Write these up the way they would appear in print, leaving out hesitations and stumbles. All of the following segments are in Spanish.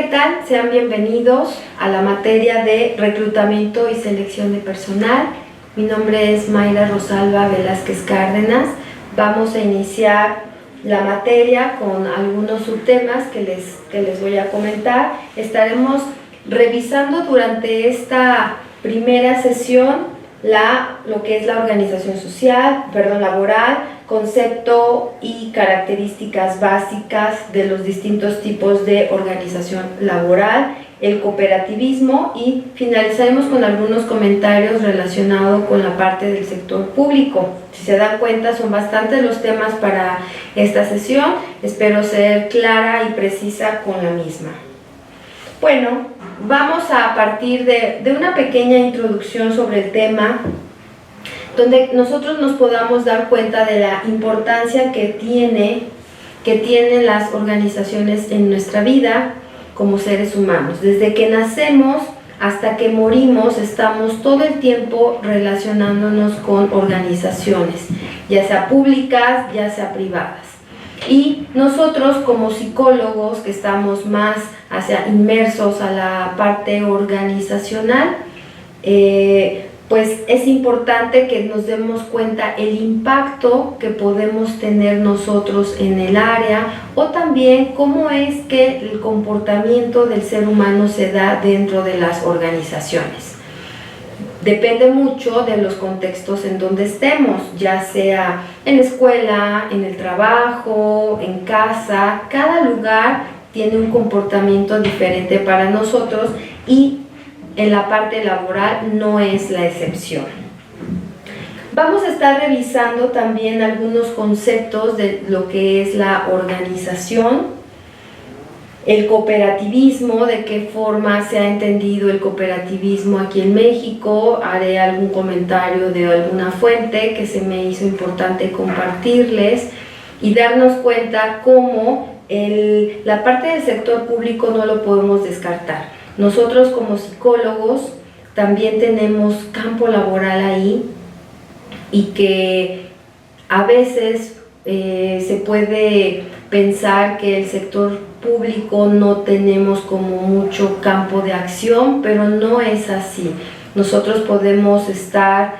¿qué tal? Sean bienvenidos a la materia de reclutamiento y selección de personal. Mi nombre es Mayra Rosalba Velázquez Cárdenas. Vamos a iniciar la materia con algunos subtemas que les voy a comentar. Estaremos revisando durante esta primera sesión lo que es la organización laboral, concepto y características básicas de los distintos tipos de organización laboral, el cooperativismo, y finalizaremos con algunos comentarios relacionados con la parte del sector público. Si se dan cuenta, son bastantes los temas para esta sesión. Espero ser clara y precisa con la misma. Bueno, vamos a partir de una pequeña introducción sobre el tema, donde nosotros nos podamos dar cuenta de la importancia que tienen las organizaciones en nuestra vida como seres humanos. Desde que nacemos hasta que morimos, estamos todo el tiempo relacionándonos con organizaciones, ya sea públicas, ya sea privadas. Y nosotros como psicólogos que estamos más inmersos a la parte organizacional, pues es importante que nos demos cuenta el impacto que podemos tener nosotros en el área, o también cómo es que el comportamiento del ser humano se da dentro de las organizaciones. Depende mucho de los contextos en donde estemos, ya sea en la escuela, en el trabajo, en casa. Cada lugar tiene un comportamiento diferente para nosotros y en la parte laboral no es la excepción. Vamos a estar revisando también algunos conceptos de lo que es la organización, el cooperativismo, de qué forma se ha entendido el cooperativismo aquí en México. Haré algún comentario de alguna fuente que se me hizo importante compartirles y darnos cuenta cómo la parte del sector público no lo podemos descartar. Nosotros como psicólogos también tenemos campo laboral ahí, y que a veces se puede pensar que el sector público no tenemos como mucho campo de acción, pero no es así. Nosotros podemos estar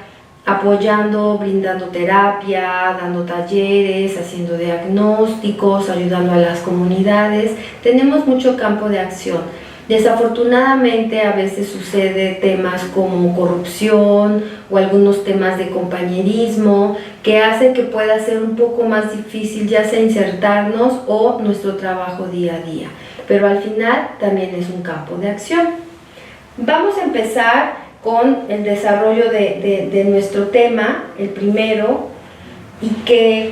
apoyando, brindando terapia, dando talleres, haciendo diagnósticos, ayudando a las comunidades. Tenemos mucho campo de acción. Desafortunadamente a veces sucede temas como corrupción o algunos temas de compañerismo que hacen que pueda ser un poco más difícil ya sea insertarnos o nuestro trabajo día a día, pero al final también es un campo de acción. Vamos a empezar con el desarrollo de nuestro tema, el primero, y que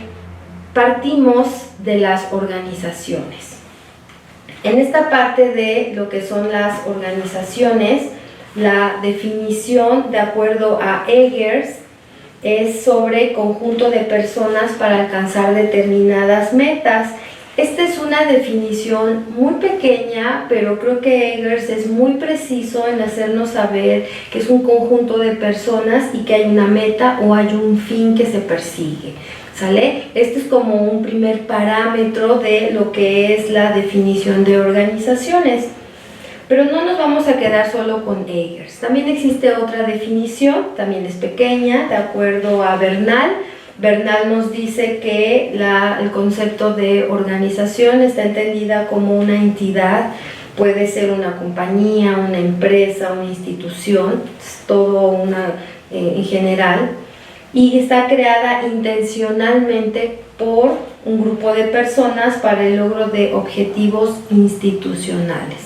partimos de las organizaciones. En esta parte de lo que son las organizaciones, la definición de acuerdo a Eggers es sobre conjunto de personas para alcanzar determinadas metas. Esta es una definición muy pequeña, pero creo que Eggers es muy preciso en hacernos saber que es un conjunto de personas y que hay una meta o hay un fin que se persigue. ¿Sale? Este es como un primer parámetro de lo que es la definición de organizaciones. Pero no nos vamos a quedar solo con Eggers. También existe otra definición, también es pequeña, de acuerdo a Bernal. Bernal nos dice que el concepto de organización está entendida como una entidad, puede ser una compañía, una empresa, una institución, todo en general, y está creada intencionalmente por un grupo de personas para el logro de objetivos institucionales.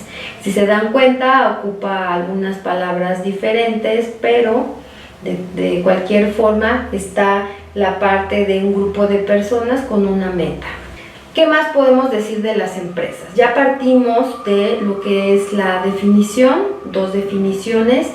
Si se dan cuenta, ocupa algunas palabras diferentes, pero de cualquier forma está la parte de un grupo de personas con una meta. ¿Qué más podemos decir de las empresas? Ya partimos de lo que es la definición, dos definiciones.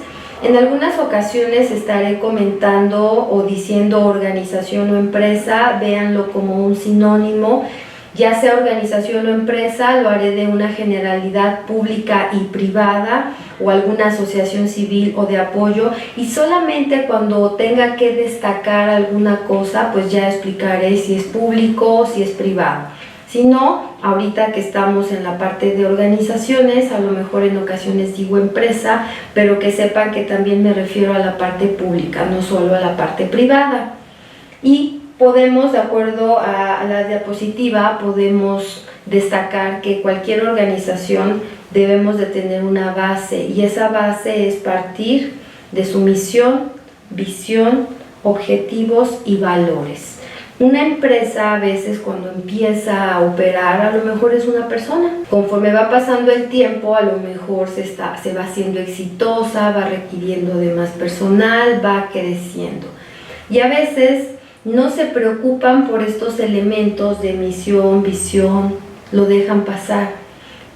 En algunas ocasiones estaré comentando o diciendo organización o empresa, véanlo como un sinónimo. Ya sea organización o empresa, lo haré de una generalidad pública y privada o alguna asociación civil o de apoyo, y solamente cuando tenga que destacar alguna cosa, pues ya explicaré si es público o si es privado. Si no, ahorita que estamos en la parte de organizaciones, a lo mejor en ocasiones digo empresa, pero que sepan que también me refiero a la parte pública, no solo a la parte privada. Y podemos, de acuerdo a la diapositiva, podemos destacar que cualquier organización debemos de tener una base, y esa base es partir de su misión, visión, objetivos y valores. Una empresa a veces cuando empieza a operar a lo mejor es una persona. Conforme va pasando el tiempo a lo mejor se va haciendo exitosa, va requiriendo de más personal, va creciendo. Y a veces no se preocupan por estos elementos de misión, visión, lo dejan pasar.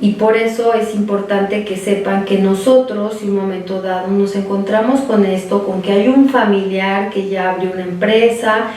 Y por eso es importante que sepan que nosotros, en un momento dado, nos encontramos con esto, con que hay un familiar que ya abrió una empresa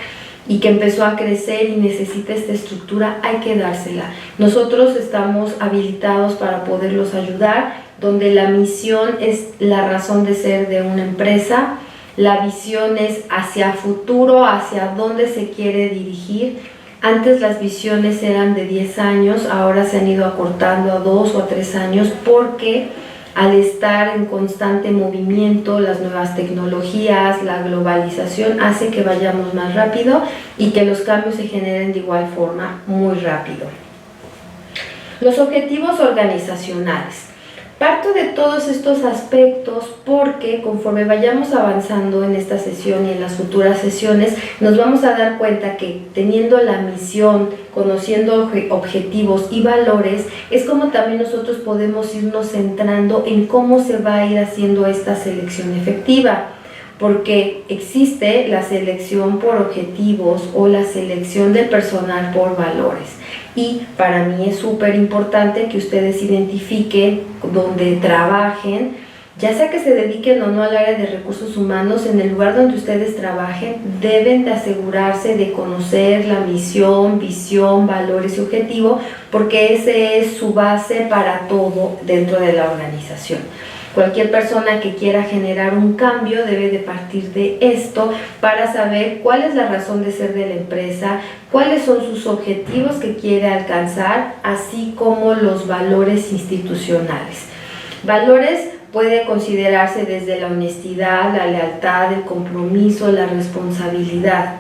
y que empezó a crecer y necesita esta estructura, hay que dársela. Nosotros estamos habilitados para poderlos ayudar, donde la misión es la razón de ser de una empresa, la visión es hacia futuro, hacia dónde se quiere dirigir. Antes las visiones eran de 10 años, ahora se han ido acortando a 2 o a 3 años porque al estar en constante movimiento, las nuevas tecnologías, la globalización hace que vayamos más rápido y que los cambios se generen de igual forma muy rápido. Los objetivos organizacionales. Parto de todos estos aspectos porque conforme vayamos avanzando en esta sesión y en las futuras sesiones, nos vamos a dar cuenta que teniendo la misión, conociendo objetivos y valores, es como también nosotros podemos irnos centrando en cómo se va a ir haciendo esta selección efectiva. Porque existe la selección por objetivos o la selección del personal por valores. Y para mí es súper importante que ustedes identifiquen donde trabajen, ya sea que se dediquen o no al área de recursos humanos, en el lugar donde ustedes trabajen, deben de asegurarse de conocer la misión, visión, valores y objetivo, porque ese es su base para todo dentro de la organización. Cualquier persona que quiera generar un cambio debe de partir de esto para saber cuál es la razón de ser de la empresa, cuáles son sus objetivos que quiere alcanzar, así como los valores institucionales. Valores puede considerarse desde la honestidad, la lealtad, el compromiso, la responsabilidad.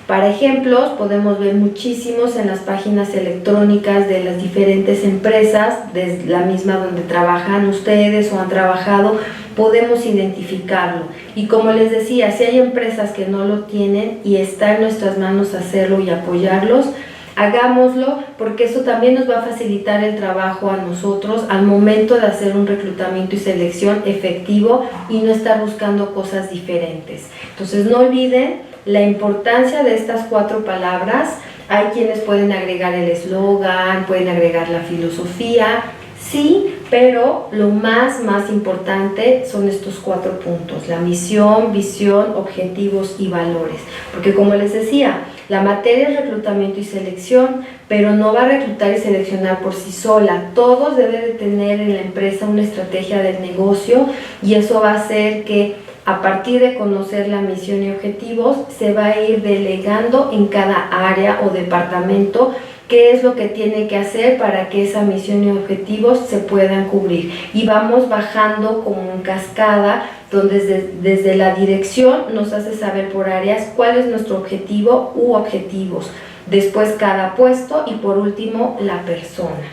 Para ejemplos, podemos ver muchísimos en las páginas electrónicas de las diferentes empresas, desde la misma donde trabajan ustedes o han trabajado, podemos identificarlo. Y como les decía, si hay empresas que no lo tienen y está en nuestras manos hacerlo y apoyarlos, hagámoslo, porque eso también nos va a facilitar el trabajo a nosotros al momento de hacer un reclutamiento y selección efectivo y no estar buscando cosas diferentes. Entonces no olviden la importancia de estas 4 palabras. Hay quienes pueden agregar el eslogan, pueden agregar la filosofía, sí, pero lo más importante son estos 4 puntos: la misión, visión, objetivos y valores. Porque como les decía, la materia es reclutamiento y selección, pero no va a reclutar y seleccionar por sí sola. Todos deben de tener en la empresa una estrategia del negocio, y eso va a hacer que a partir de conocer la misión y objetivos, se va a ir delegando en cada área o departamento qué es lo que tiene que hacer para que esa misión y objetivos se puedan cubrir. Y vamos bajando como en cascada, donde desde la dirección nos hace saber por áreas cuál es nuestro objetivo u objetivos. Después cada puesto y por último la persona.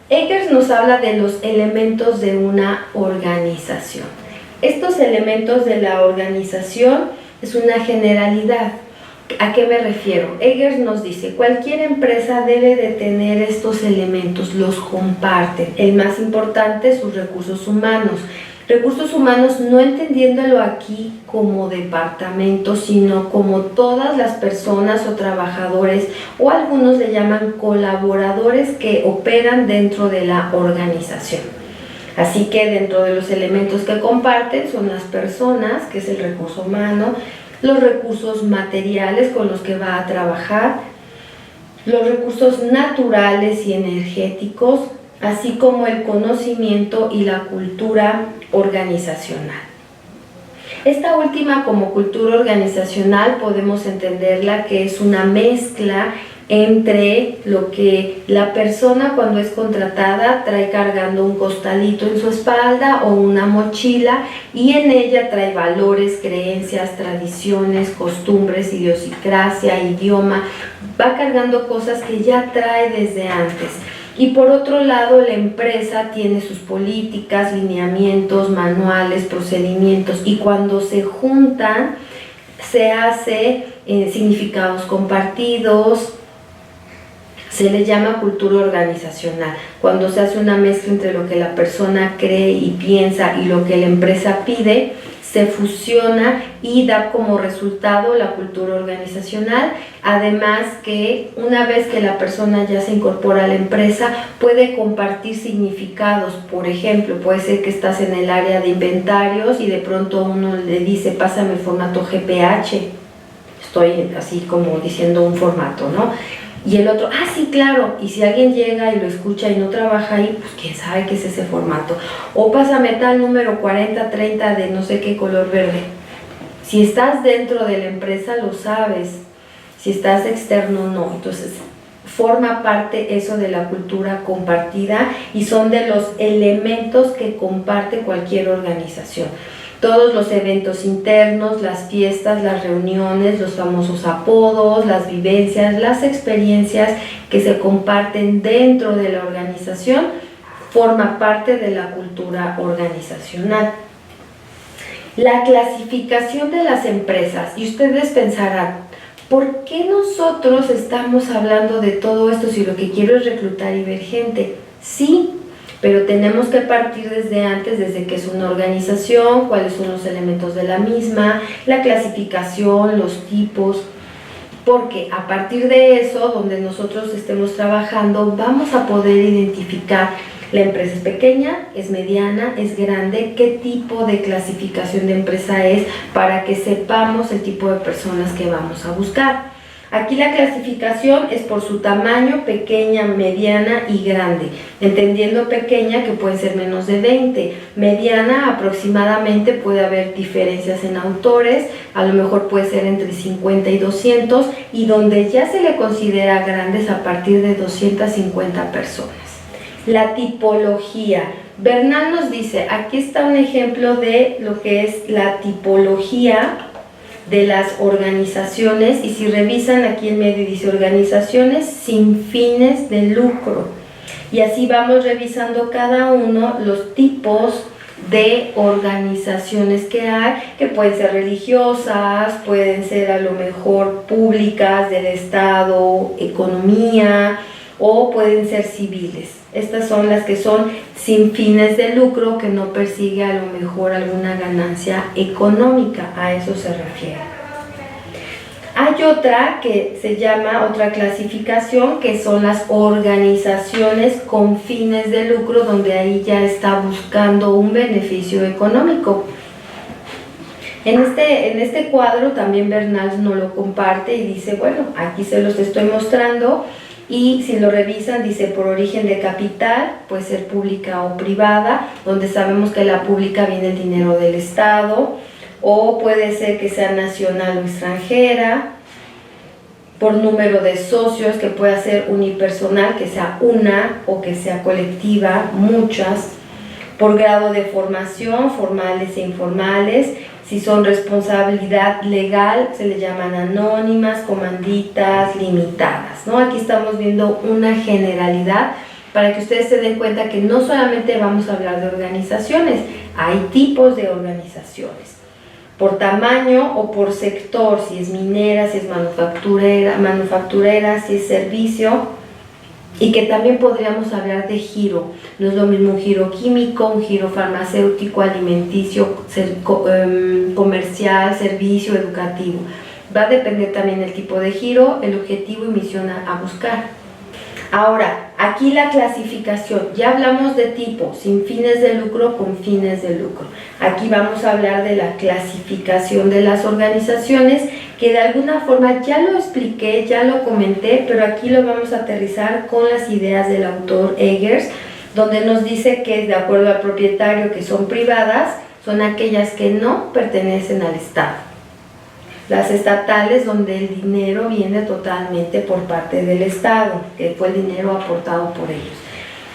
Eggers nos habla de los elementos de una organización. Estos elementos de la organización es una generalidad. ¿A qué me refiero? Eggers nos dice, cualquier empresa debe de tener estos elementos, los comparten. El más importante, sus recursos humanos. Recursos humanos no entendiéndolo aquí como departamento, sino como todas las personas o trabajadores, o algunos le llaman colaboradores que operan dentro de la organización. Así que dentro de los elementos que comparten son las personas, que es el recurso humano, los recursos materiales con los que va a trabajar, los recursos naturales y energéticos, así como el conocimiento y la cultura organizacional. Esta última, como cultura organizacional, podemos entenderla que es una mezcla entre lo que la persona cuando es contratada trae cargando un costalito en su espalda o una mochila, y en ella trae valores, creencias, tradiciones, costumbres, idiosincrasia, idioma, va cargando cosas que ya trae desde antes. Y por otro lado, la empresa tiene sus políticas, lineamientos, manuales, procedimientos, y cuando se juntan se hace significados compartidos. Se le llama cultura organizacional, cuando se hace una mezcla entre lo que la persona cree y piensa y lo que la empresa pide, se fusiona y da como resultado la cultura organizacional. Además que una vez que la persona ya se incorpora a la empresa, puede compartir significados. Por ejemplo, puede ser que estás en el área de inventarios y de pronto uno le dice, pásame el formato GPH. Estoy así como diciendo un formato, ¿no? Y el otro, sí, claro, y si alguien llega y lo escucha y no trabaja ahí, pues quién sabe qué es ese formato. O pásame tal número 4030 de no sé qué color verde. Si estás dentro de la empresa lo sabes, si estás externo no. Entonces forma parte eso de la cultura compartida y son de los elementos que comparte cualquier organización. Todos los eventos internos, las fiestas, las reuniones, los famosos apodos, las vivencias, las experiencias que se comparten dentro de la organización, forma parte de la cultura organizacional. La clasificación de las empresas, y ustedes pensarán, ¿por qué nosotros estamos hablando de todo esto si lo que quiero es reclutar y ver gente? Sí, pero tenemos que partir desde antes, desde que es una organización, cuáles son los elementos de la misma, la clasificación, los tipos, porque a partir de eso, donde nosotros estemos trabajando, vamos a poder identificar la empresa es pequeña, es mediana, es grande, qué tipo de clasificación de empresa es, para que sepamos el tipo de personas que vamos a buscar. Aquí la clasificación es por su tamaño, pequeña, mediana y grande, entendiendo pequeña que pueden ser menos de 20, mediana aproximadamente puede haber diferencias en autores, a lo mejor puede ser entre 50 y 200, y donde ya se le considera grandes a partir de 250 personas. La tipología. Bernal nos dice, aquí está un ejemplo de lo que es la tipología de las organizaciones, y si revisan aquí en medio dice organizaciones sin fines de lucro, y así vamos revisando cada uno los tipos de organizaciones que hay, que pueden ser religiosas, pueden ser a lo mejor públicas, del Estado, economía, o pueden ser civiles. Estas son las que son sin fines de lucro, que no persigue a lo mejor alguna ganancia económica, a eso se refiere. Hay otra que se llama, otra clasificación, que son las organizaciones con fines de lucro, donde ahí ya está buscando un beneficio económico. En este cuadro también Bernal nos lo comparte y dice, bueno, aquí se los estoy mostrando. Y si lo revisan, dice por origen de capital, puede ser pública o privada, donde sabemos que la pública viene el dinero del Estado, o puede ser que sea nacional o extranjera, por número de socios, que pueda ser unipersonal, que sea una, o que sea colectiva, muchas, por grado de formación, formales e informales. Si son responsabilidad legal, se le llaman anónimas, comanditas, limitadas, ¿no? Aquí estamos viendo una generalidad para que ustedes se den cuenta que no solamente vamos a hablar de organizaciones, hay tipos de organizaciones. Por tamaño o por sector, si es minera, si es manufacturera, si es servicio. Y que también podríamos hablar de giro. No es lo mismo un giro químico, un giro farmacéutico, alimenticio, comercial, servicio, educativo. Va a depender también del tipo de giro, el objetivo y misión a buscar. Ahora, aquí la clasificación. Ya hablamos de tipo, sin fines de lucro, con fines de lucro. Aquí vamos a hablar de la clasificación de las organizaciones, que de alguna forma ya lo expliqué, ya lo comenté, pero aquí lo vamos a aterrizar con las ideas del autor Eggers, donde nos dice que de acuerdo al propietario, que son privadas, son aquellas que no pertenecen al Estado. las estatales, donde el dinero viene totalmente por parte del Estado, que fue el dinero aportado por ellos.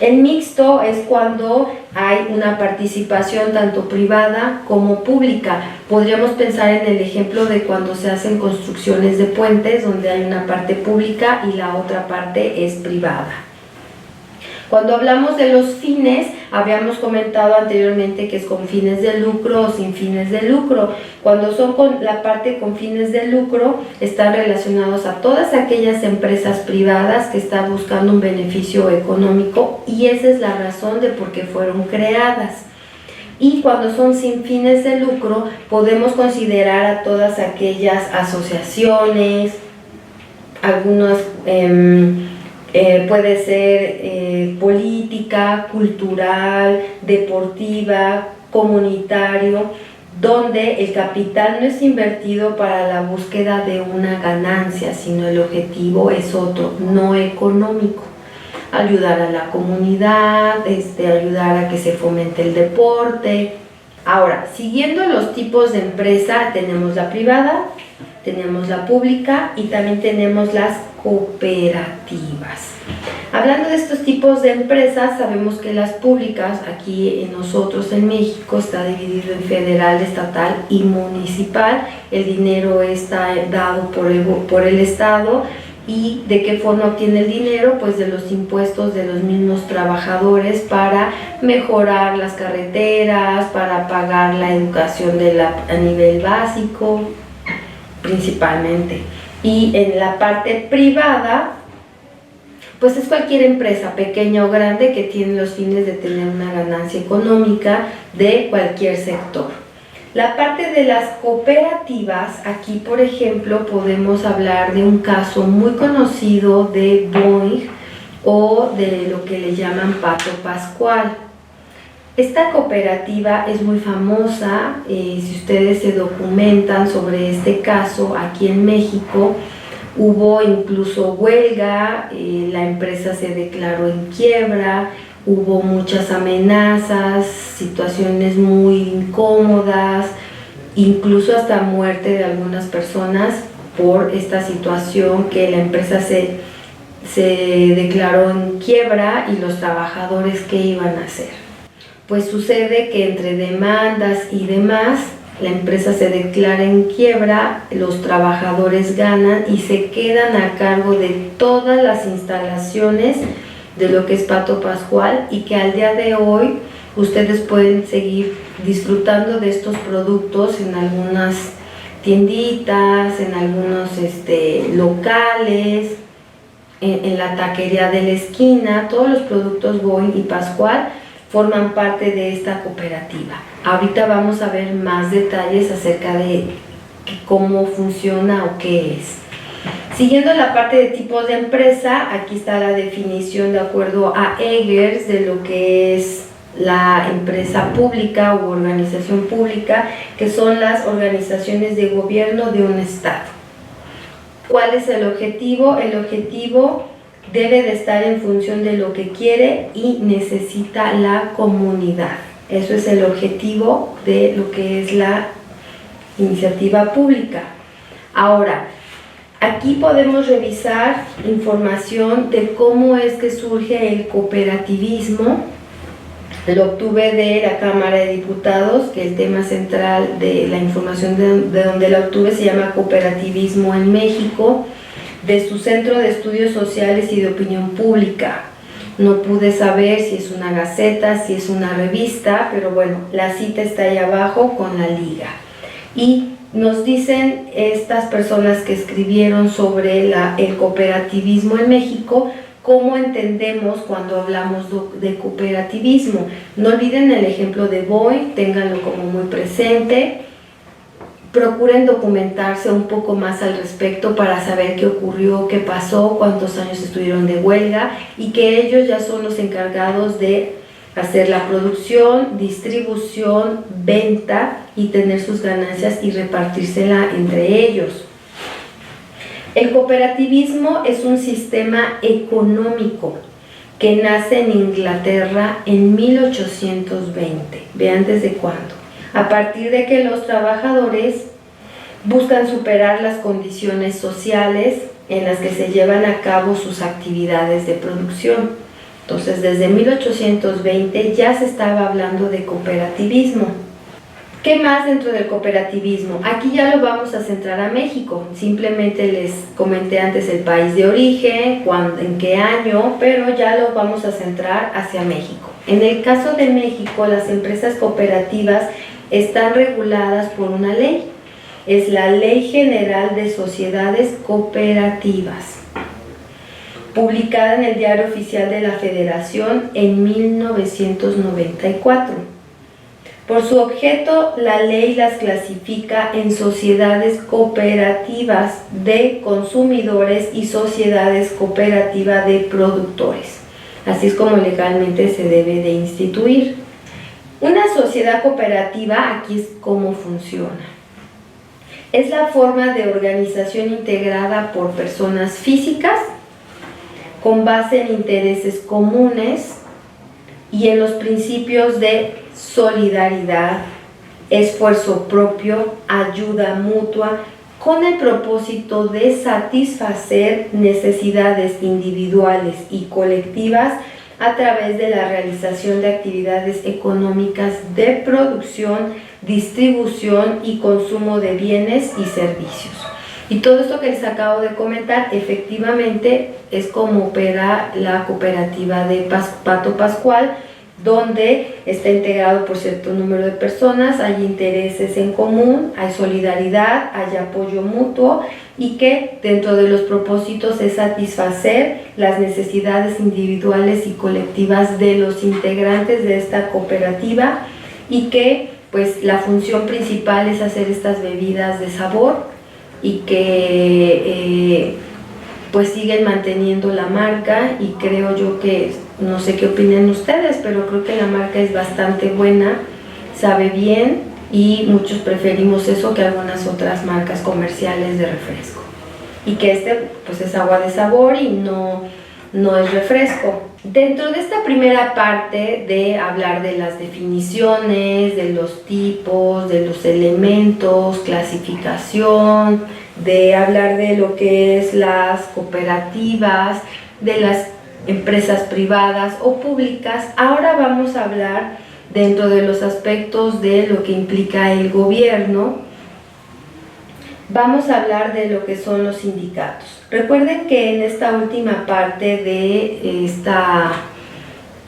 El mixto es cuando hay una participación tanto privada como pública. Podríamos pensar en el ejemplo de cuando se hacen construcciones de puentes, donde hay una parte pública y la otra parte es privada. Cuando hablamos de los fines, habíamos comentado anteriormente que es con fines de lucro o sin fines de lucro. Cuando son con la parte con fines de lucro, están relacionados a todas aquellas empresas privadas que están buscando un beneficio económico, y esa es la razón de por qué fueron creadas. Y cuando son sin fines de lucro, podemos considerar a todas aquellas asociaciones, algunos puede ser política, cultural, deportiva, comunitario, donde el capital no es invertido para la búsqueda de una ganancia, sino el objetivo es otro, no económico. Ayudar a la comunidad, ayudar a que se fomente el deporte. Ahora, siguiendo los tipos de empresa, tenemos la privada, tenemos la pública y también tenemos las cooperativas. Hablando de estos tipos de empresas, sabemos que las públicas, aquí en nosotros en México, está dividido en federal, estatal y municipal. El dinero está dado por el Estado. ¿Y de qué forma obtiene el dinero? Pues de los impuestos de los mismos trabajadores para mejorar las carreteras, para pagar la educación a nivel básico, principalmente. Y en la parte privada, pues es cualquier empresa, pequeña o grande, que tiene los fines de tener una ganancia económica de cualquier sector. La parte de las cooperativas, aquí por ejemplo podemos hablar de un caso muy conocido de Boeing o de lo que le llaman Pato Pascual. Esta cooperativa es muy famosa, si ustedes se documentan sobre este caso aquí en México, hubo incluso huelga, la empresa se declaró en quiebra, hubo muchas amenazas, situaciones muy incómodas, incluso hasta muerte de algunas personas por esta situación, que la empresa se declaró en quiebra y los trabajadores, ¿qué iban a hacer? Pues sucede que entre demandas y demás, la empresa se declara en quiebra, los trabajadores ganan y se quedan a cargo de todas las instalaciones de lo que es Pato Pascual, y que al día de hoy ustedes pueden seguir disfrutando de estos productos en algunas tienditas, en algunos locales, en la taquería de la esquina. Todos los productos Boeing y Pascual forman parte de esta cooperativa. Ahorita vamos a ver más detalles acerca de cómo funciona o qué es. Siguiendo la parte de tipos de empresa, aquí está la definición de acuerdo a Eggers de lo que es la empresa pública u organización pública, que son las organizaciones de gobierno de un estado. ¿Cuál es el objetivo? El objetivo debe de estar en función de lo que quiere y necesita la comunidad. Eso es el objetivo de lo que es la iniciativa pública. Ahora, aquí podemos revisar información de cómo es que surge el cooperativismo. Lo obtuve de la Cámara de Diputados, que el tema central de la información de donde la obtuve se llama Cooperativismo en México, de su Centro de Estudios Sociales y de Opinión Pública. No pude saber si es una gaceta, si es una revista, pero bueno, la cita está ahí abajo con la liga. Y nos dicen estas personas que escribieron sobre el cooperativismo en México, cómo entendemos cuando hablamos de cooperativismo. No olviden el ejemplo de Boeing, ténganlo como muy presente. Procuren documentarse un poco más al respecto para saber qué ocurrió, qué pasó, cuántos años estuvieron de huelga, y que ellos ya son los encargados de hacer la producción, distribución, venta y tener sus ganancias y repartírsela entre ellos. El cooperativismo es un sistema económico que nace en Inglaterra en 1820. Vean desde cuándo. A partir de que los trabajadores buscan superar las condiciones sociales en las que se llevan a cabo sus actividades de producción. Entonces, desde 1820 ya se estaba hablando de cooperativismo. ¿Qué más dentro del cooperativismo? Aquí ya lo vamos a centrar a México. Simplemente les comenté antes el país de origen, cuándo, en qué año, pero ya lo vamos a centrar hacia México. En el caso de México, las empresas cooperativas están reguladas por una ley. Es la Ley General de Sociedades Cooperativas, publicada en el Diario Oficial de la Federación en 1994. Por su objeto, la ley las clasifica en sociedades cooperativas de consumidores y sociedades cooperativas de productores. Así es como legalmente se debe de instituir. Una sociedad cooperativa, aquí es cómo funciona. Es la forma de organización integrada por personas físicas con base en intereses comunes y en los principios de solidaridad, esfuerzo propio, ayuda mutua, con el propósito de satisfacer necesidades individuales y colectivas a través de la realización de actividades económicas de producción, distribución y consumo de bienes y servicios. Y todo esto que les acabo de comentar, efectivamente, es como opera la cooperativa de Pato Pascual, donde está integrado por cierto número de personas, hay intereses en común, hay solidaridad, hay apoyo mutuo y que dentro de los propósitos es satisfacer las necesidades individuales y colectivas de los integrantes de esta cooperativa y que pues la función principal es hacer estas bebidas de sabor y que pues siguen manteniendo la marca y creo yo que, no sé qué opinan ustedes, pero creo que la marca es bastante buena, sabe bien y muchos preferimos eso que algunas otras marcas comerciales de refresco. Y que pues es agua de sabor y no es refresco. Dentro de esta primera parte de hablar de las definiciones, de los tipos, de los elementos, clasificación, de hablar de lo que es las cooperativas, de las empresas privadas o públicas, ahora vamos a hablar dentro de los aspectos de lo que implica el gobierno. Vamos a hablar de lo que son los sindicatos. Recuerden que en esta última parte de esta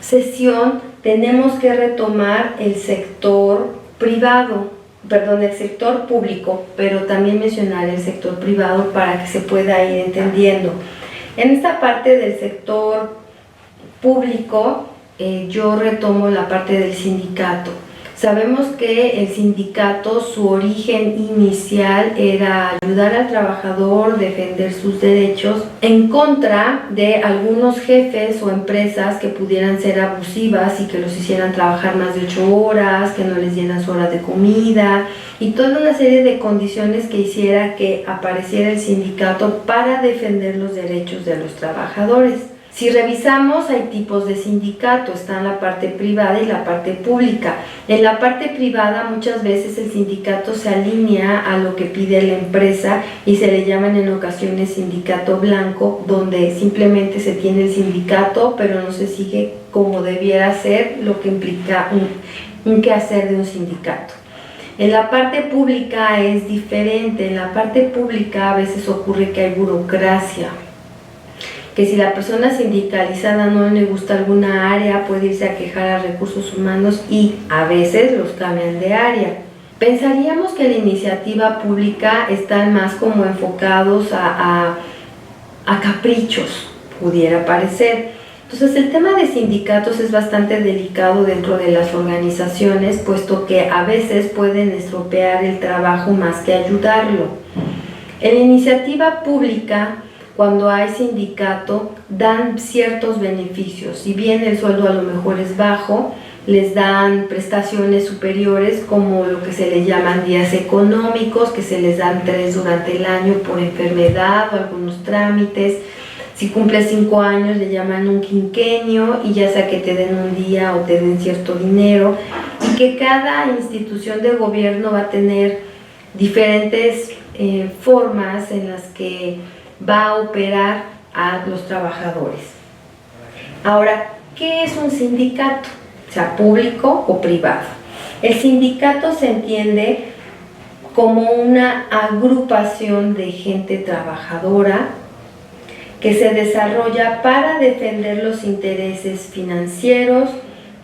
sesión tenemos que retomar el sector privado, el sector público, pero también mencionar el sector privado para que se pueda ir entendiendo. En esta parte del sector público, yo retomo la parte del sindicato. Sabemos que el sindicato, su origen inicial era ayudar al trabajador, defender sus derechos en contra de algunos jefes o empresas que pudieran ser abusivas y que los hicieran trabajar más de 8 horas, que no les dieran su hora de comida y toda una serie de condiciones que hiciera que apareciera el sindicato para defender los derechos de los trabajadores. Si revisamos, hay tipos de sindicato, está en la parte privada y la parte pública. En la parte privada muchas veces el sindicato se alinea a lo que pide la empresa y se le llaman en ocasiones sindicato blanco, donde simplemente se tiene el sindicato pero no se sigue como debiera ser, lo que implica un quehacer de un sindicato. En la parte pública es diferente, en la parte pública a veces ocurre que hay burocracia, que si la persona sindicalizada no le gusta alguna área puede irse a quejar a recursos humanos y a veces los cambian de área. Pensaríamos que la iniciativa pública están más como enfocados a caprichos, pudiera parecer. Entonces el tema de sindicatos es bastante delicado dentro de las organizaciones, puesto que a veces pueden estropear el trabajo más que ayudarlo. En la iniciativa pública, cuando hay sindicato, dan ciertos beneficios. Si bien el sueldo a lo mejor es bajo, les dan prestaciones superiores como lo que se le llaman días económicos, que se les dan 3 durante el año por enfermedad o algunos trámites. Si cumples 5 años le llaman un quinquenio y ya sea que te den un día o te den cierto dinero, y que cada institución de gobierno va a tener diferentes formas en las que va a operar a los trabajadores. Ahora, ¿qué es un sindicato? Sea público o privado. El sindicato se entiende como una agrupación de gente trabajadora que se desarrolla para defender los intereses financieros,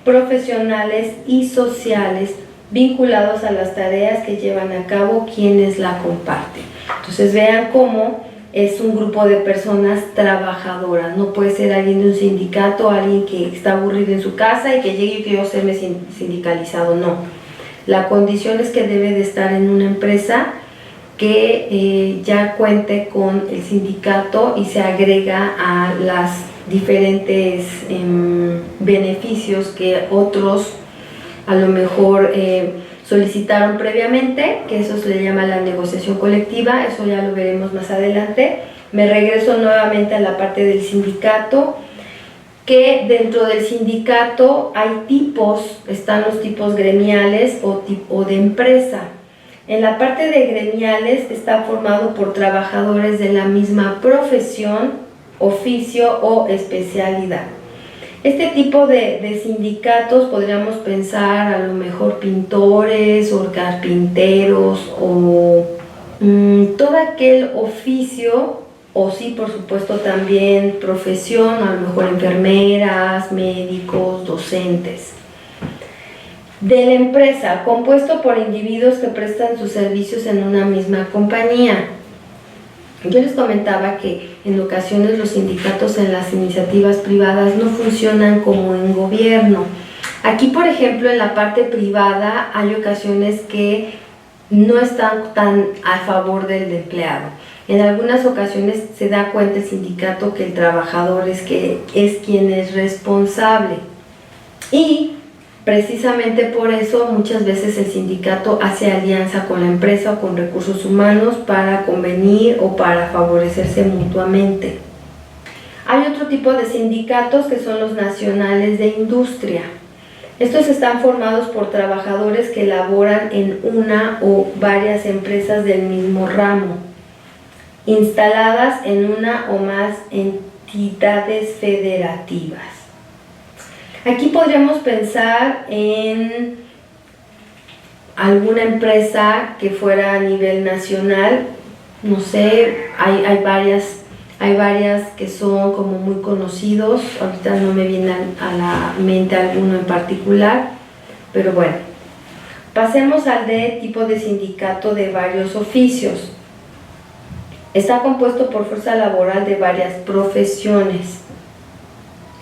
profesionales y sociales vinculados a las tareas que llevan a cabo quienes la comparten. Entonces vean cómo es un grupo de personas trabajadoras. No puede ser alguien de un sindicato, alguien que está aburrido en su casa y que llegue y quiero serme sindicalizado. No. La condición es que debe de estar en una empresa que ya cuente con el sindicato y se agrega a las diferentes beneficios que otros a lo mejor solicitaron previamente, que eso se le llama la negociación colectiva. Eso ya lo veremos más adelante. Me regreso nuevamente a la parte del sindicato, que dentro del sindicato hay tipos, están los tipos gremiales o de empresa. En la parte de gremiales está formado por trabajadores de la misma profesión, oficio o especialidad. Este tipo de sindicatos podríamos pensar a lo mejor pintores o carpinteros o todo aquel oficio, o sí, por supuesto, también profesión, a lo mejor enfermeras, médicos, docentes. De la empresa, compuesto por individuos que prestan sus servicios en una misma compañía. Yo les comentaba que en ocasiones los sindicatos en las iniciativas privadas no funcionan como en gobierno. Aquí, por ejemplo, en la parte privada hay ocasiones que no están tan a favor del empleado. En algunas ocasiones se da cuenta el sindicato que el trabajador es quien es responsable. Y precisamente por eso muchas veces el sindicato hace alianza con la empresa o con recursos humanos para convenir o para favorecerse mutuamente. Hay otro tipo de sindicatos que son los nacionales de industria. Estos están formados por trabajadores que laboran en una o varias empresas del mismo ramo, instaladas en una o más entidades federativas. Aquí podríamos pensar en alguna empresa que fuera a nivel nacional. No sé, hay varias que son como muy conocidos. Ahorita no me viene a la mente alguno en particular, pero bueno. Pasemos al de tipo de sindicato de varios oficios. Está compuesto por fuerza laboral de varias profesiones.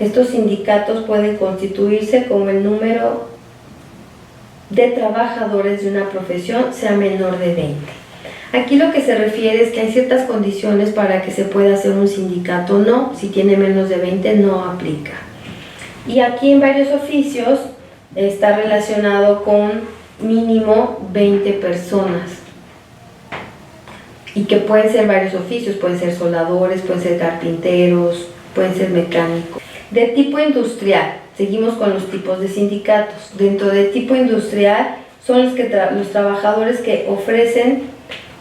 Estos sindicatos pueden constituirse como el número de trabajadores de una profesión sea menor de 20. Aquí lo que se refiere es que hay ciertas condiciones para que se pueda hacer un sindicato. No, si tiene menos de 20 no aplica. Y aquí en varios oficios está relacionado con mínimo 20 personas. Y que pueden ser varios oficios, pueden ser soldadores, pueden ser carpinteros, pueden ser mecánicos. De tipo industrial, seguimos con los tipos de sindicatos. Dentro de tipo industrial son los trabajadores que ofrecen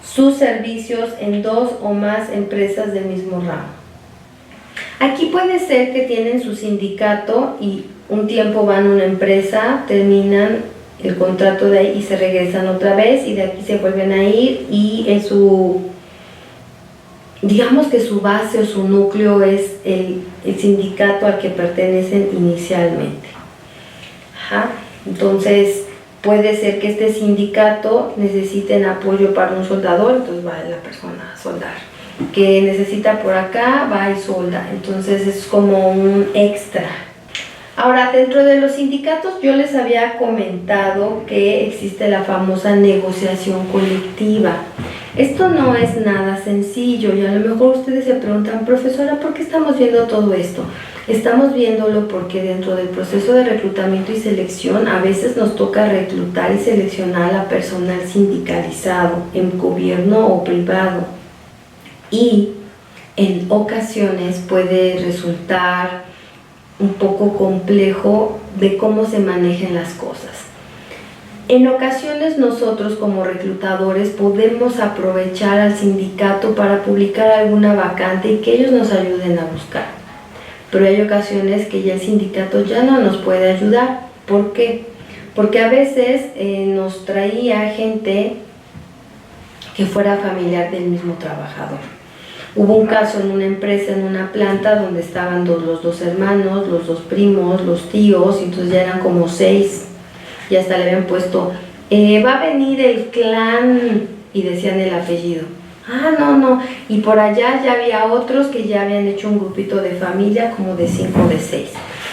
sus servicios en dos o más empresas del mismo ramo. Aquí puede ser que tienen su sindicato y un tiempo van a una empresa, terminan el contrato de ahí y se regresan otra vez y de aquí se vuelven a ir y digamos que su base o su núcleo es el sindicato al que pertenecen inicialmente. Entonces puede ser que este sindicato necesiten apoyo para un soldador, entonces va la persona a soldar. Que necesita por acá, va y solda. Entonces es como un extra. Ahora, dentro de los sindicatos yo les había comentado que existe la famosa negociación colectiva. Esto no es nada sencillo y a lo mejor ustedes se preguntan, profesora, ¿por qué estamos viendo todo esto? Estamos viéndolo porque dentro del proceso de reclutamiento y selección a veces nos toca reclutar y seleccionar a personal sindicalizado en gobierno o privado. Y en ocasiones puede resultar un poco complejo de cómo se manejan las cosas. En ocasiones nosotros como reclutadores podemos aprovechar al sindicato para publicar alguna vacante y que ellos nos ayuden a buscar. Pero hay ocasiones que ya el sindicato ya no nos puede ayudar. ¿Por qué? Porque a veces nos traía gente que fuera familiar del mismo trabajador. Hubo un caso en una empresa, en una planta, donde estaban los dos hermanos, los dos primos, los tíos, y entonces ya eran como 6. Y hasta le habían puesto, va a venir el clan, y decían el apellido. Ah, no. Y por allá ya había otros que ya habían hecho un grupito de familia, como de 5 o de 6.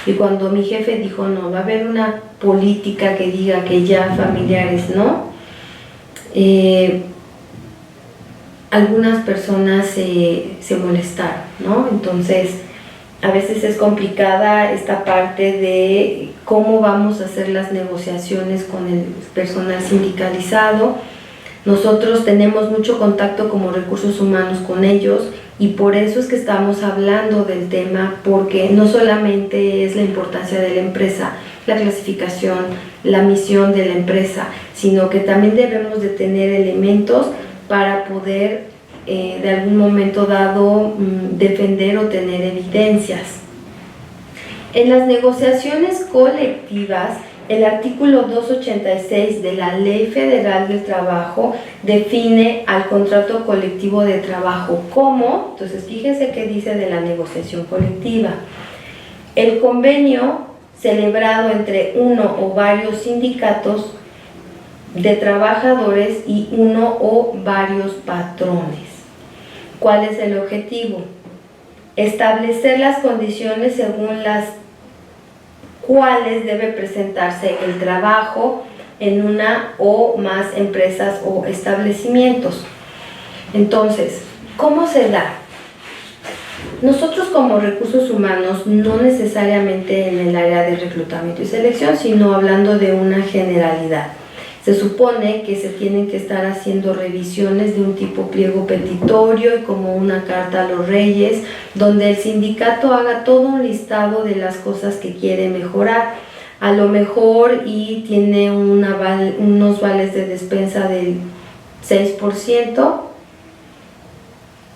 Y cuando mi jefe dijo, no, va a haber una política que diga que ya familiares no, algunas personas se molestaron, ¿no? Entonces, a veces es complicada esta parte de cómo vamos a hacer las negociaciones con el personal sindicalizado. Nosotros tenemos mucho contacto como recursos humanos con ellos y por eso es que estamos hablando del tema, porque no solamente es la importancia de la empresa, la clasificación, la misión de la empresa, sino que también debemos de tener elementos para poder de algún momento dado defender o tener evidencias. En las negociaciones colectivas, el artículo 286 de la Ley Federal del Trabajo define al contrato colectivo de trabajo como, entonces fíjense qué dice de la negociación colectiva. El convenio celebrado entre uno o varios sindicatos de trabajadores y uno o varios patrones. ¿Cuál es el objetivo? Establecer las condiciones según las cuales debe presentarse el trabajo en una o más empresas o establecimientos. Entonces, ¿cómo se da? Nosotros como recursos humanos, no necesariamente en el área de reclutamiento y selección, sino hablando de una generalidad. Se supone que se tienen que estar haciendo revisiones de un tipo pliego petitorio y como una carta a los reyes, donde el sindicato haga todo un listado de las cosas que quiere mejorar. A lo mejor y tiene unos vales de despensa del 6%,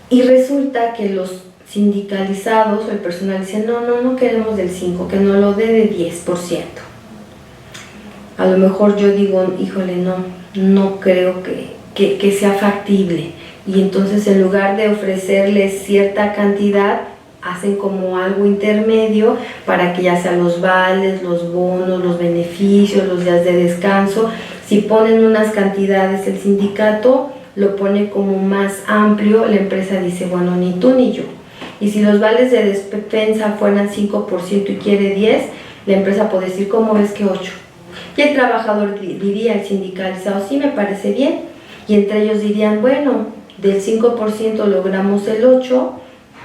y resulta que los sindicalizados o el personal dicen, no queremos del 5%, que nos lo dé de 10%. A lo mejor yo digo, híjole, no creo que sea factible. Y entonces en lugar de ofrecerles cierta cantidad, hacen como algo intermedio para que ya sea los vales, los bonos, los beneficios, los días de descanso. Si ponen unas cantidades, el sindicato lo pone como más amplio, la empresa dice, bueno, ni tú ni yo. Y si los vales de despensa fueran 5% y quiere 10%, la empresa puede decir, ¿cómo ves que 8%? Y el trabajador diría, el sindicalizado, sí, me parece bien. Y entre ellos dirían, bueno, del 5% logramos el 8%,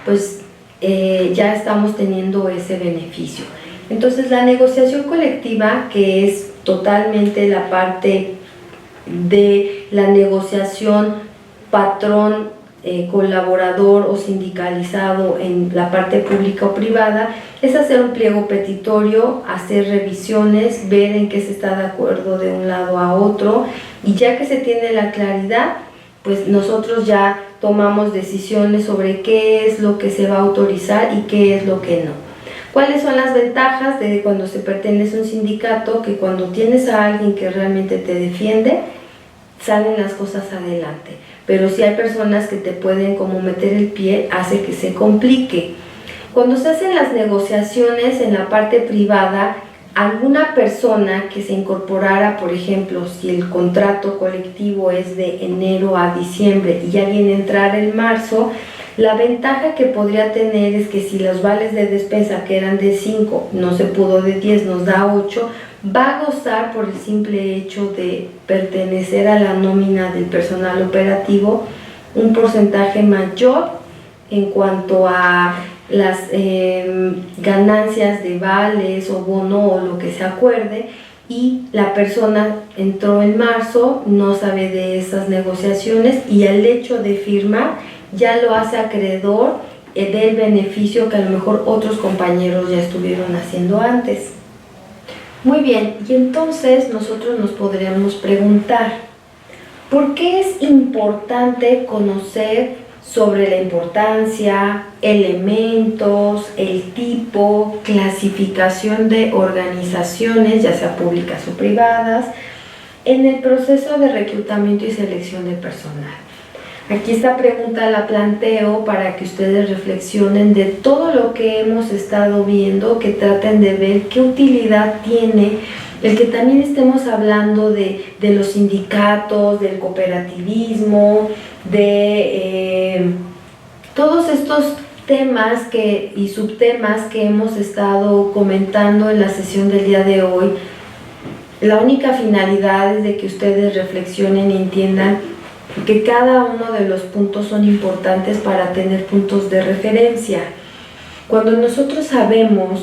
pues ya estamos teniendo ese beneficio. Entonces la negociación colectiva, que es totalmente la parte de la negociación patrón, colaborador o sindicalizado en la parte pública o privada, es hacer un pliego petitorio, hacer revisiones, ver en qué se está de acuerdo de un lado a otro, y ya que se tiene la claridad, pues nosotros ya tomamos decisiones sobre qué es lo que se va a autorizar y qué es lo que no. ¿Cuáles son las ventajas de cuando se pertenece a un sindicato? Que cuando tienes a alguien que realmente te defiende, salen las cosas adelante. Pero si hay personas que te pueden como meter el pie, hace que se complique. Cuando se hacen las negociaciones en la parte privada, alguna persona que se incorporara, por ejemplo, si el contrato colectivo es de enero a diciembre y alguien entrara en marzo, la ventaja que podría tener es que si los vales de despensa que eran de 5 no se pudo de 10, nos da 8, va a gozar por el simple hecho de pertenecer a la nómina del personal operativo un porcentaje mayor en cuanto a las ganancias de vales o bono o lo que se acuerde, y la persona entró en marzo, no sabe de esas negociaciones y el hecho de firmar ya lo hace acreedor del beneficio que a lo mejor otros compañeros ya estuvieron haciendo antes. Muy bien, y entonces nosotros nos podríamos preguntar, ¿por qué es importante conocer sobre la importancia, elementos, el tipo, clasificación de organizaciones, ya sea públicas o privadas, en el proceso de reclutamiento y selección de personal? Aquí esta pregunta la planteo para que ustedes reflexionen de todo lo que hemos estado viendo, que traten de ver qué utilidad tiene el que también estemos hablando de los sindicatos, del cooperativismo, de todos estos temas y subtemas que hemos estado comentando en la sesión del día de hoy. La única finalidad es de que ustedes reflexionen y entiendan que cada uno de los puntos son importantes para tener puntos de referencia. Cuando nosotros sabemos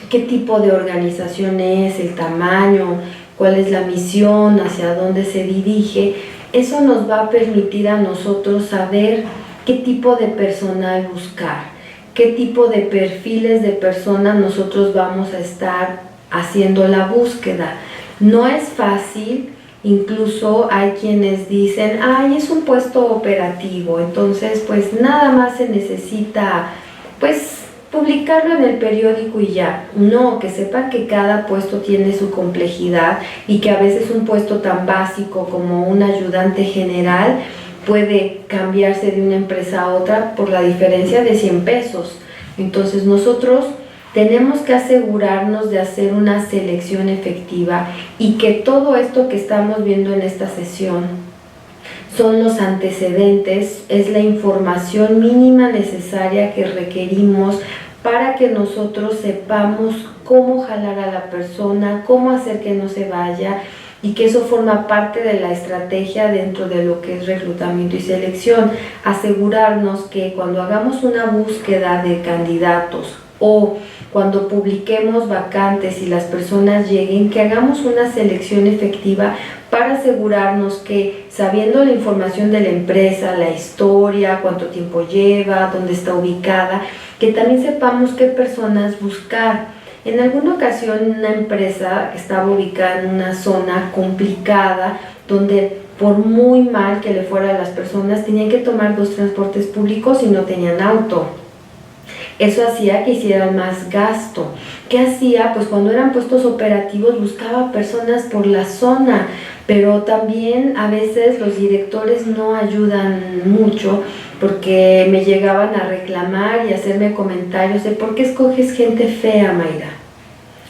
qué tipo de organización es, el tamaño, cuál es la misión, hacia dónde se dirige, eso nos va a permitir a nosotros saber qué tipo de personal buscar, qué tipo de perfiles de personas nosotros vamos a estar haciendo la búsqueda. No es fácil. Incluso hay quienes dicen, ay, es un puesto operativo, entonces pues nada más se necesita pues publicarlo en el periódico y ya. No, que sepan que cada puesto tiene su complejidad y que a veces un puesto tan básico como un ayudante general puede cambiarse de una empresa a otra por la diferencia de 100 pesos. Entonces nosotros tenemos que asegurarnos de hacer una selección efectiva y que todo esto que estamos viendo en esta sesión son los antecedentes, es la información mínima necesaria que requerimos para que nosotros sepamos cómo jalar a la persona, cómo hacer que no se vaya, y que eso forma parte de la estrategia dentro de lo que es reclutamiento y selección. Asegurarnos que cuando hagamos una búsqueda de candidatos o cuando publiquemos vacantes y las personas lleguen, que hagamos una selección efectiva para asegurarnos que, sabiendo la información de la empresa, la historia, cuánto tiempo lleva, dónde está ubicada, que también sepamos qué personas buscar. En alguna ocasión una empresa que estaba ubicada en una zona complicada, donde por muy mal que le fuera a las personas, tenían que tomar 2 transportes públicos y no tenían auto. Eso hacía que hicieran más gasto. ¿Qué hacía? Pues cuando eran puestos operativos buscaba personas por la zona, pero también a veces los directores no ayudan mucho, porque me llegaban a reclamar y hacerme comentarios de ¿por qué escoges gente fea, Mayra?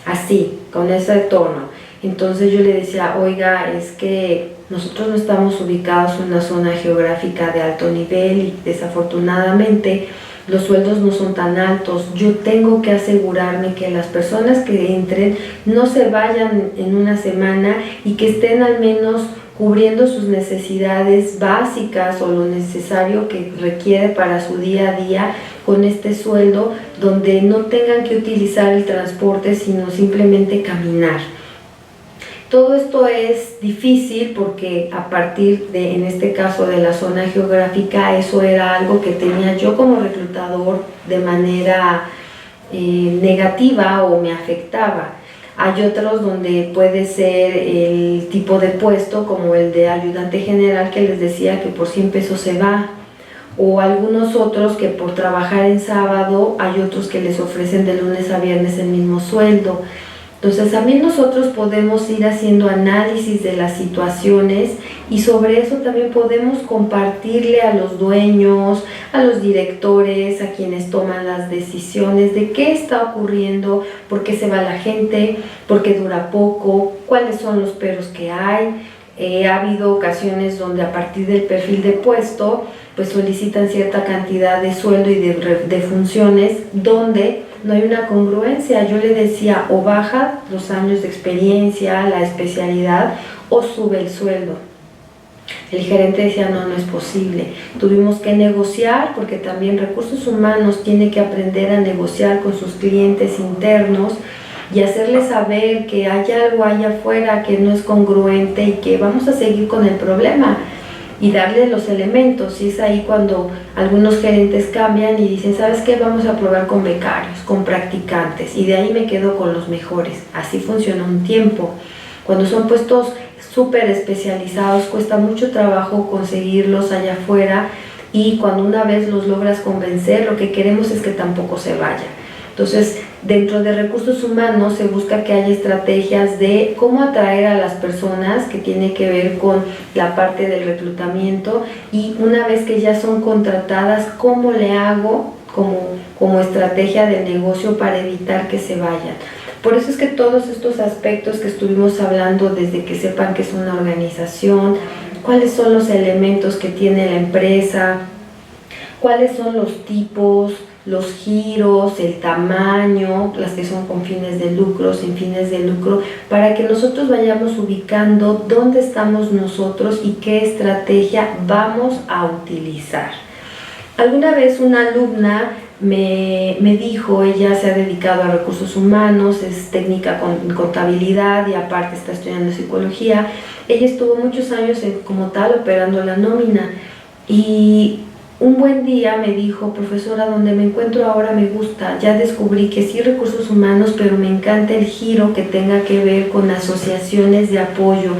Así, con ese tono. Entonces yo le decía, oiga, es que nosotros no estamos ubicados en una zona geográfica de alto nivel y desafortunadamente los sueldos no son tan altos. Yo tengo que asegurarme que las personas que entren no se vayan en una semana y que estén al menos cubriendo sus necesidades básicas o lo necesario que requiere para su día a día con este sueldo, donde no tengan que utilizar el transporte sino simplemente caminar. Todo esto es difícil porque a partir de, en este caso, de la zona geográfica, eso era algo que tenía yo como reclutador de manera negativa o me afectaba. Hay otros donde puede ser el tipo de puesto como el de ayudante general que les decía que por 100 pesos se va, o algunos otros que por trabajar en sábado hay otros que les ofrecen de lunes a viernes el mismo sueldo. Entonces también nosotros podemos ir haciendo análisis de las situaciones y sobre eso también podemos compartirle a los dueños, a los directores, a quienes toman las decisiones de qué está ocurriendo, por qué se va la gente, por qué dura poco, cuáles son los peros que hay. Ha habido ocasiones donde a partir del perfil de puesto pues solicitan cierta cantidad de sueldo y de funciones donde no hay una congruencia. Yo le decía, o baja los años de experiencia, la especialidad, o sube el sueldo. El gerente decía, no, no es posible. Tuvimos que negociar, porque también recursos humanos tiene que aprender a negociar con sus clientes internos y hacerles saber que hay algo allá afuera que no es congruente y que vamos a seguir con el problema. y darle los elementos. Y es ahí cuando algunos gerentes cambian y dicen, ¿sabes qué? Vamos a probar con becarios, con practicantes, y de ahí me quedo con los mejores. Así funciona un tiempo. Cuando son puestos súper especializados, cuesta mucho trabajo conseguirlos allá afuera, y cuando una vez los logras convencer, lo que queremos es que tampoco se vayan. Entonces, dentro de recursos humanos se busca que haya estrategias de cómo atraer a las personas, que tiene que ver con la parte del reclutamiento, y una vez que ya son contratadas, ¿cómo le hago como estrategia del negocio para evitar que se vayan? Por eso es que todos estos aspectos que estuvimos hablando, desde que sepan que es una organización, cuáles son los elementos que tiene la empresa, cuáles son los tipos, los giros, el tamaño, las que son con fines de lucro, sin fines de lucro, para que nosotros vayamos ubicando dónde estamos nosotros y qué estrategia vamos a utilizar. Alguna vez una alumna me dijo, ella se ha dedicado a recursos humanos, es técnica con contabilidad y aparte está estudiando psicología. Ella estuvo muchos años como tal operando la nómina, y un buen día me dijo, profesora, donde me encuentro ahora me gusta, ya descubrí que sí recursos humanos, pero me encanta el giro que tenga que ver con asociaciones de apoyo,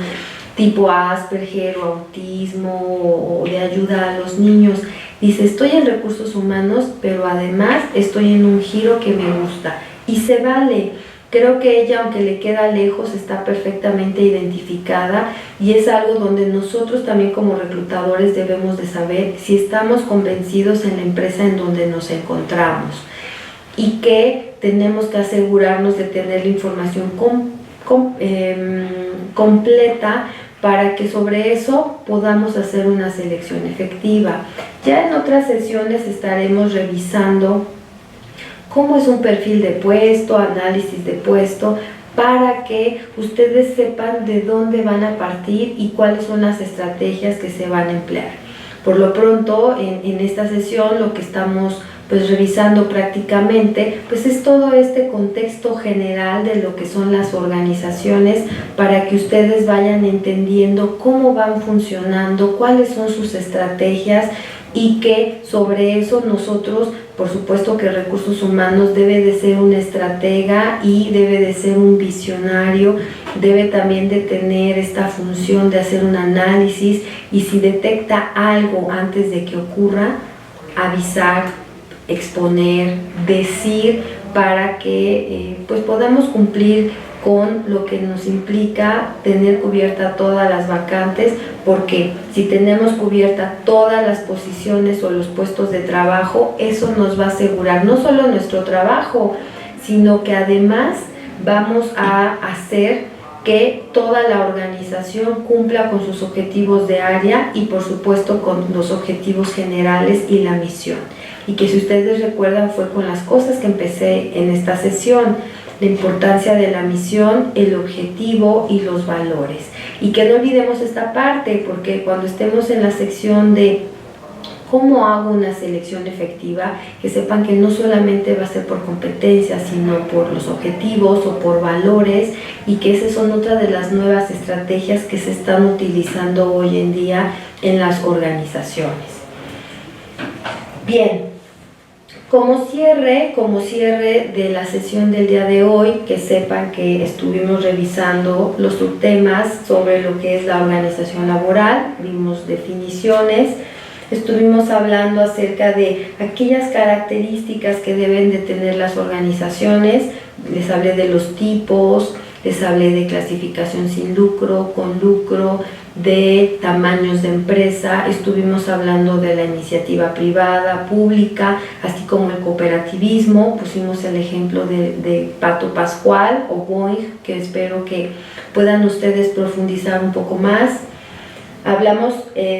tipo Asperger o autismo, o de ayuda a los niños. Dice, estoy en recursos humanos, pero además estoy en un giro que me gusta, y se vale. Creo que ella, aunque le queda lejos, está perfectamente identificada, y es algo donde nosotros también como reclutadores debemos de saber si estamos convencidos en la empresa en donde nos encontramos, y que tenemos que asegurarnos de tener la información completa para que sobre eso podamos hacer una selección efectiva. Ya en otras sesiones estaremos revisando cómo es un perfil de puesto, análisis de puesto, para que ustedes sepan de dónde van a partir y cuáles son las estrategias que se van a emplear. Por lo pronto, en esta sesión lo que estamos revisando prácticamente es todo este contexto general de lo que son las organizaciones, para que ustedes vayan entendiendo cómo van funcionando, cuáles son sus estrategias, y que sobre eso nosotros, por supuesto que recursos humanos debe de ser un estratega y debe de ser un visionario, debe también de tener esta función de hacer un análisis, y si detecta algo antes de que ocurra, avisar, exponer, decir, para que podamos cumplir con lo que nos implica tener cubierta todas las vacantes, porque si tenemos cubierta todas las posiciones o los puestos de trabajo, eso nos va a asegurar no solo nuestro trabajo, sino que además vamos a hacer que toda la organización cumpla con sus objetivos de área y por supuesto con los objetivos generales y la misión. Y que, si ustedes recuerdan, fue con las cosas que empecé en esta sesión: la importancia de la misión, el objetivo y los valores. Y que no olvidemos esta parte, porque cuando estemos en la sección de cómo hago una selección efectiva, que sepan que no solamente va a ser por competencias, sino por los objetivos o por valores, y que esas son otra de las nuevas estrategias que se están utilizando hoy en día en las organizaciones. Bien. Como cierre de la sesión del día de hoy, que sepan que estuvimos revisando los subtemas sobre lo que es la organización laboral, vimos definiciones, estuvimos hablando acerca de aquellas características que deben de tener las organizaciones, les hablé de los tipos, les hablé de clasificación sin lucro, con lucro, de tamaños de empresa, estuvimos hablando de la iniciativa privada, pública, así como el cooperativismo. Pusimos el ejemplo de Pato Pascual o Boeing, que espero que puedan ustedes profundizar un poco más. Hablamos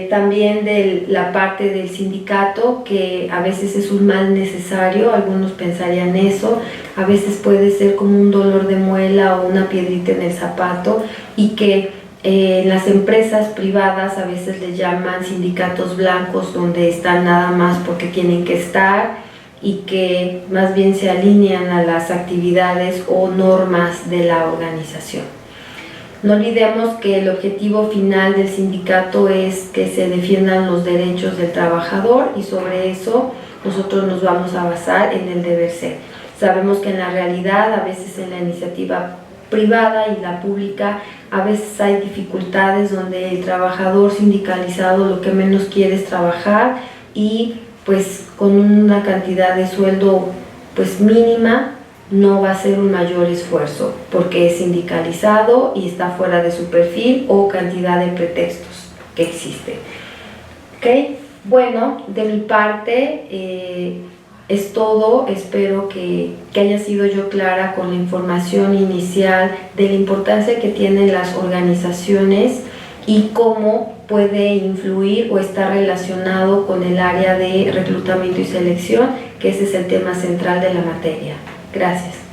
también de la parte del sindicato, que a veces es un mal necesario, algunos pensarían eso, a veces puede ser como un dolor de muela o una piedrita en el zapato, y que las empresas privadas a veces les llaman sindicatos blancos, donde están nada más porque tienen que estar, y que más bien se alinean a las actividades o normas de la organización. No olvidemos que el objetivo final del sindicato es que se defiendan los derechos del trabajador y sobre eso nosotros nos vamos a basar en el deber ser. Sabemos que en la realidad, a veces en la iniciativa privada y la pública, a veces hay dificultades donde el trabajador sindicalizado lo que menos quiere es trabajar y pues con una cantidad de sueldo pues mínima no va a ser un mayor esfuerzo porque es sindicalizado y está fuera de su perfil o cantidad de pretextos que existen. ¿Okay? Bueno, de mi parte es todo. Espero que haya sido yo clara con la información inicial de la importancia que tienen las organizaciones y cómo puede influir o está relacionado con el área de reclutamiento y selección, que ese es el tema central de la materia. Gracias.